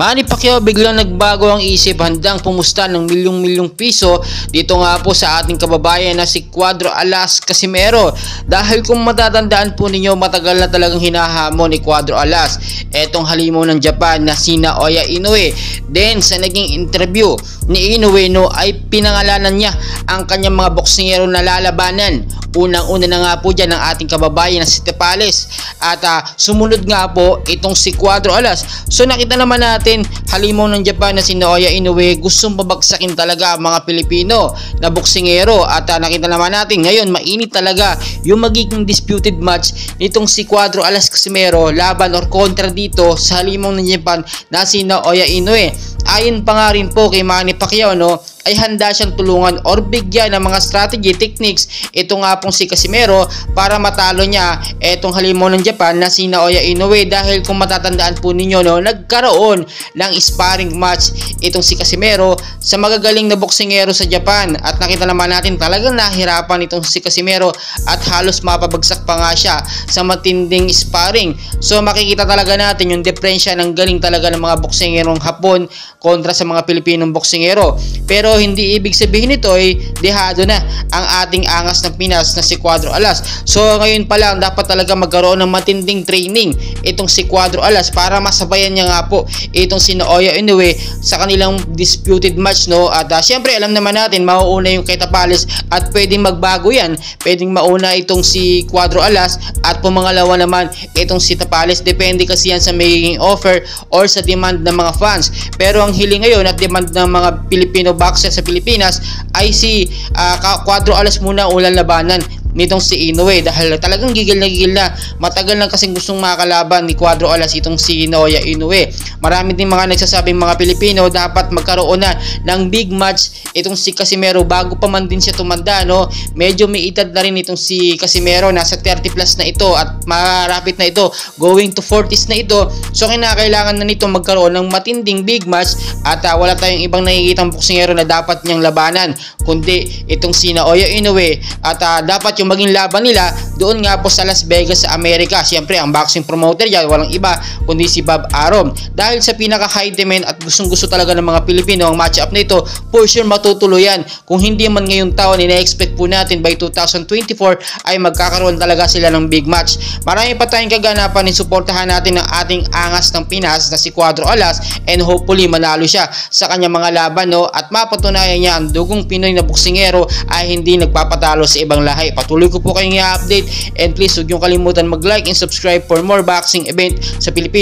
Manny Pacquiao biglang nagbago ang isip, handang pumusta ng milyong-milyong piso dito nga po sa ating kababayan na si Cuadro Alas Casimero. Dahil kung matatandaan po ninyo, matagal na talagang hinahamon ni Cuadro Alas etong halimaw ng Japan na si Naoya Inoue. Then sa naging interview ni Inoue ay pinangalanan niya ang kanyang mga boksingero na lalabanan. Unang-una na nga po dyan ang ating kababayan na si Tepales at sumunod nga po itong si Cuadro Alas. So nakita naman natin halimaw ng Japan na si Naoya Inoue, gustong pabagsakin talaga ang mga Pilipino na boksingero at nakita naman natin ngayon mainit talaga yung magiging disputed match nitong si Cuadro Alas Casimero laban or kontra dito sa halimaw ng Japan na si Naoya Inoue. Ayon pa nga rin po kay Manny Pacquiao ay handa siyang tulungan or bigyan ng mga strategy techniques ito nga pong si Casimero para matalo niya etong halimaw ng Japan na si Naoya Inoue. Dahil kung matatandaan po ninyo nagkaroon ng sparring match itong si Casimero sa magagaling na boksingero sa Japan at nakita naman natin talagang nahirapan itong si Casimero at halos mapabagsak pa nga siya sa matinding sparring. So makikita talaga natin yung diferensya ng galing talaga ng mga boksingerong Hapon kontra sa mga Pilipinong boksingero. Pero hindi ibig sabihin nito ay dehado na ang ating angas ng Pinas na si Cuadro Alas. So ngayon pa lang dapat talaga magkaroon ng matinding training itong si Cuadro Alas para masabayan niya nga po itong si Naoya Inoue sa kanilang disputed match at syempre alam naman natin mauuna yung kay Tepales at pwedeng magbago yan. Pwedeng mauna itong si Cuadro Alas at pumangalawa naman itong si Tepales. Depende kasi yan sa magiging offer or sa demand ng mga fans. Pero ang hiling ngayon at demand ng mga Filipino boxer sa Pilipinas ay si Cuadro Alas muna ulang labanan nitong si Inoue dahil talagang gigil na matagal na kasing gustong makalaban ni Cuadro Alas itong si Naoya Inoue. Marami din mga nagsasabing mga Pilipino dapat magkaroon na ng big match itong si Casimero bago pa man din siya tumanda medyo may edad na rin itong si Casimero, nasa 30 plus na ito at marapit na ito going to 40s na ito. So kinakailangan na nito magkaroon ng matinding big match at wala tayong ibang nakikitang boksingero na dapat niyang labanan kundi itong si Naoya Inoue at dapat yung maging laban nila doon nga po sa Las Vegas sa Amerika. Siyempre ang boxing promoter yan walang iba kundi si Bob Arum. Dahil sa pinaka high demand at gustong gusto talaga ng mga Pilipino ang match up na ito, for sure matutuluyan. Kung hindi man ngayong taon, ina-expect po natin by 2024 ay magkakaroon talaga sila ng big match. Marami pa tayong kaganapan, suportahan natin ang ating angas ng Pinas na si Cuadro Alas and hopefully manalo siya sa kanyang mga laban at mapatunayan niya ang dugong Pinoy na boksingero ay hindi nagpapatalo sa ibang lahi. Patuloy ko po kayong i-update and please huwag niyong kalimutan mag-like and subscribe for more boxing event sa Pilipinas.